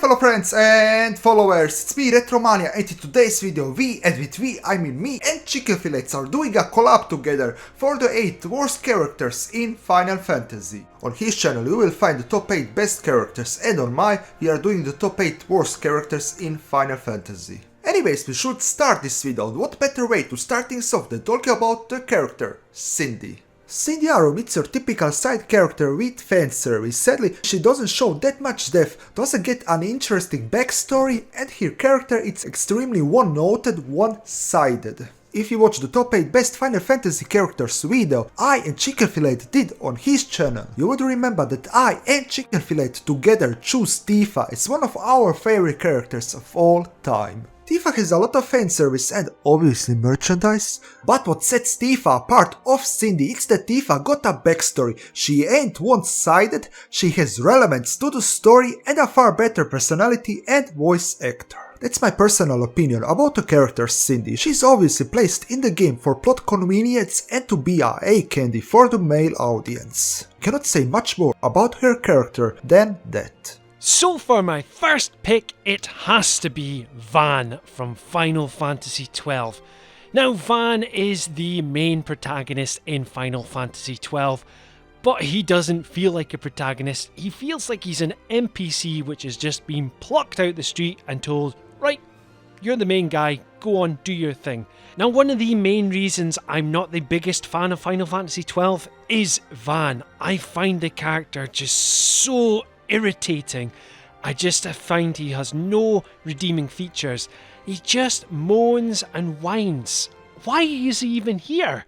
fellow friends and followers, it's me Retromania, and in today's video and with we I mean me and Chicken Fillets are doing a collab together for the 8 worst characters in Final Fantasy. On his channel you will find the top 8 best characters, and on mine we are doing the top 8 worst characters in Final Fantasy. Anyways, we should start this video, and what better way to start things off than talking about the character, Cindy. Cindy Arum is your typical side character with fanservice. Sadly, she doesn't show that much depth, doesn't get an interesting backstory, and her character is extremely one-noted, one-sided. If you watch the top 8 best Final Fantasy characters video I and Chicken Fillet did on his channel, you would remember that I and Chicken Fillet together choose Tifa as one of our favorite characters of all time. Tifa has a lot of fanservice and obviously merchandise, but what sets Tifa apart of Cindy is that Tifa got a backstory. She ain't one-sided, she has relevance to the story and a far better personality and voice actor. That's my personal opinion about the character Cindy. She's obviously placed in the game for plot convenience and to be a eye candy for the male audience. Cannot say much more about her character than that. So for my first pick, it has to be Vaan from Final Fantasy XII. Now Vaan is the main protagonist in Final Fantasy XII, but he doesn't feel like a protagonist. He feels like he's an NPC which has just been plucked out the street and told, right, you're the main guy, go on, do your thing. Now one of the main reasons I'm not the biggest fan of Final Fantasy XII is Vaan. I find the character just so irritating. I just find he has no redeeming features. He just moans and whines. Why is he even here?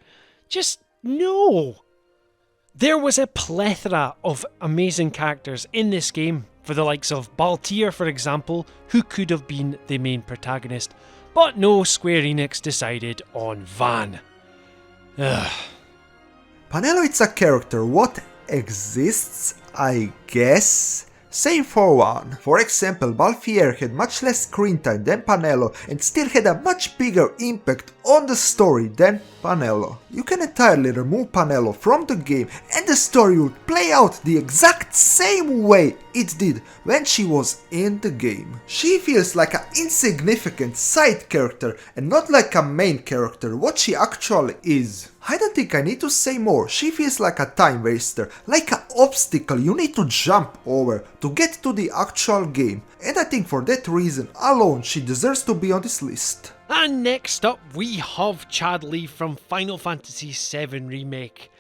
Just no. There was a plethora of amazing characters in this game, for the likes of Baltier for example, who could have been the main protagonist, but no, Square Enix decided on Vaan. Ugh. Penelo is a character what exists, I guess. Same for Vaan. For example, Balthier had much less screen time than Penelo and still had a much bigger impact on the story than Penelo. You can entirely remove Penelo from the game and the story would play out the exact same way it did when she was in the game. She feels like an insignificant side character and not like a main character, what she actually is. I don't think I need to say more. She feels like a time waster, like an obstacle you need to jump over to get to the actual game, and I think for that reason alone she deserves to be on this list. And next up we have Chadley from Final Fantasy VII Remake.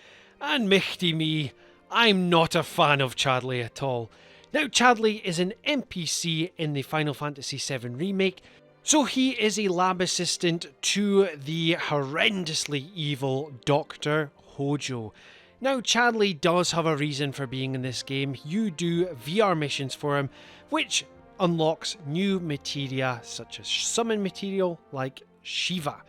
And michty me, I'm not a fan of Chadley at all. Now Chadley is an NPC in the Final Fantasy VII Remake, so he is a lab assistant to the horrendously evil Dr. Hojo. Now Chadley does have a reason for being in this game. You do VR missions for him, which unlocks new materia such as summon material like Shiva.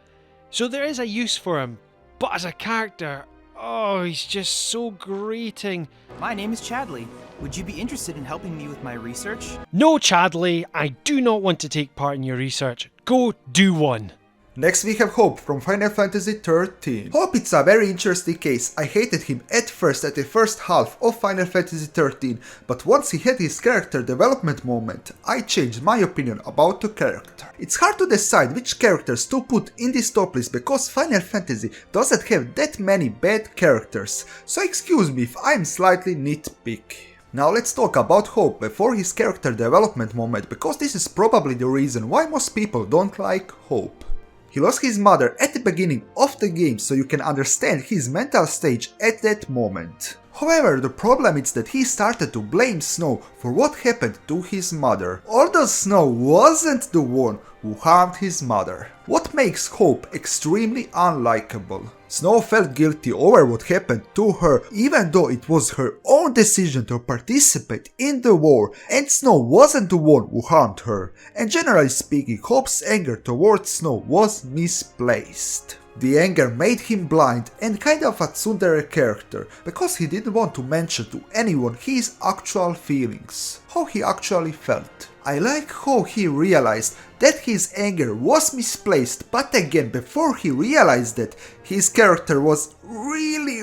So there is a use for him, but as a character, oh, he's just so grating. My name is Chadley. Would you be interested in helping me with my research? No, Chadley, I do not want to take part in your research. Go do one. Next we have Hope from Final Fantasy XIII. Hope is a very interesting case. I hated him at first at the first half of Final Fantasy XIII, but once he had his character development moment, I changed my opinion about the character. It's hard to decide which characters to put in this top list because Final Fantasy doesn't have that many bad characters, so excuse me if I'm slightly nitpicky. Now let's talk about Hope before his character development moment, because this is probably the reason why most people don't like Hope. He lost his mother at the beginning of the game, so you can understand his mental stage at that moment. However, the problem is that he started to blame Snow for what happened to his mother, although Snow wasn't the one who harmed his mother. What makes Hope extremely unlikable. Snow felt guilty over what happened to her, even though it was her own decision to participate in the war, and Snow wasn't the one who harmed her. And generally speaking, Hope's anger towards Snow was misplaced. The anger made him blind and kind of a tsundere character, because he didn't want to mention to anyone his actual feelings, how he actually felt. I like how he realized that his anger was misplaced, but again, before he realized that, his character was really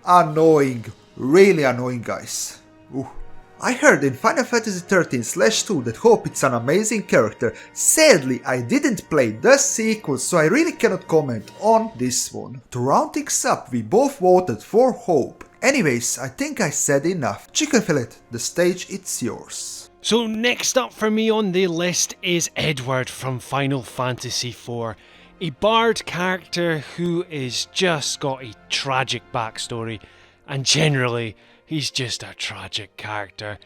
annoying. Really annoying, guys. Ooh. I heard in Final Fantasy 13/2 that Hope is an amazing character. Sadly, I didn't play the sequel, so I really cannot comment on this one. To round things up, we both voted for Hope. Anyways, I think I said enough. Chicken Fillet, the stage it's yours. So next up for me on the list is Edward from Final Fantasy IV. A bard character who is just got a tragic backstory, and generally he's just a tragic character.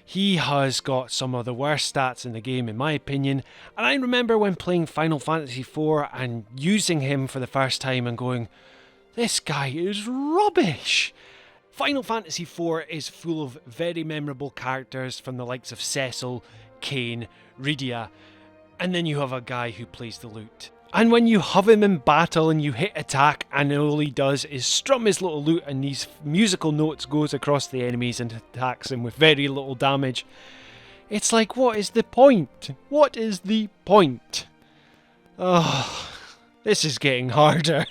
He has got some of the worst stats in the game in my opinion, and I remember when playing Final Fantasy IV and using him for the first time and going, this guy is rubbish. Final Fantasy IV is full of very memorable characters from the likes of Cecil, Kain, Rydia, and then you have a guy who plays the lute. And when you have him in battle and you hit attack and all he does is strum his little lute and these musical notes goes across the enemies and attacks them with very little damage, it's like, what is the point? What is the point? Oh, this is getting harder.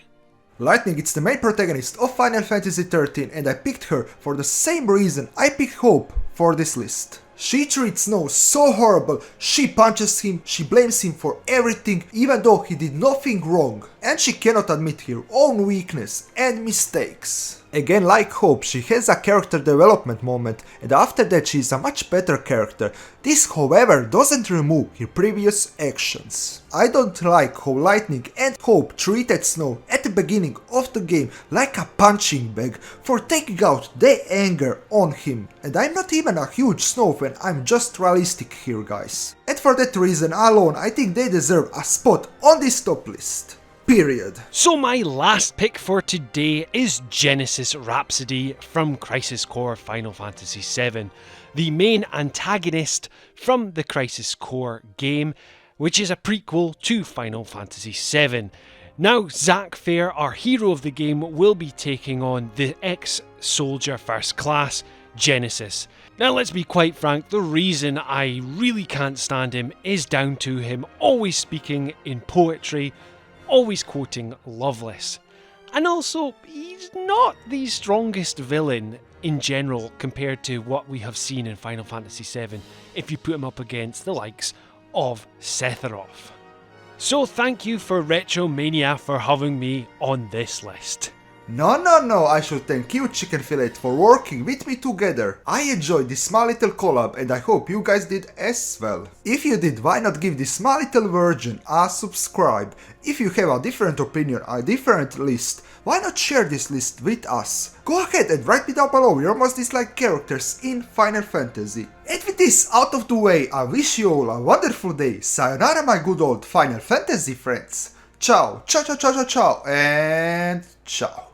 Lightning is the main protagonist of Final Fantasy 13 and I picked her for the same reason I picked Hope for this list. She treats Snow so horrible, she punches him, she blames him for everything even though he did nothing wrong, and she cannot admit her own weakness and mistakes. Again, like Hope, she has a character development moment and after that she is a much better character. This however doesn't remove her previous actions. I don't like how Lightning and Hope treated Snow at the beginning of the game like a punching bag for taking out their anger on him. And I'm not even a huge Snow fan, I'm just realistic here guys. And for that reason alone I think they deserve a spot on this top list. Period. So my last pick for today is Genesis Rhapsody from Crisis Core Final Fantasy VII, the main antagonist from the Crisis Core game, which is a prequel to Final Fantasy VII. Now, Zack Fair, our hero of the game, will be taking on the ex-soldier first class, Genesis. Now let's be quite frank, the reason I really can't stand him is down to him always speaking in poetry, always quoting Loveless. And also, he's not the strongest villain in general compared to what we have seen in Final Fantasy VII if you put him up against the likes of Sephiroth. So thank you for Retromania for having me on this list. No, I should thank you Chicken Fillet for working with me together. I enjoyed this small little collab and I hope you guys did as well. If you did, why not give this small little virgin a subscribe? If you have a different opinion, a different list, why not share this list with us? Go ahead and write me down below your most disliked characters in Final Fantasy. And with this out of the way, I wish you all a wonderful day. Sayonara my good old Final Fantasy friends. Ciao, ciao, and ciao.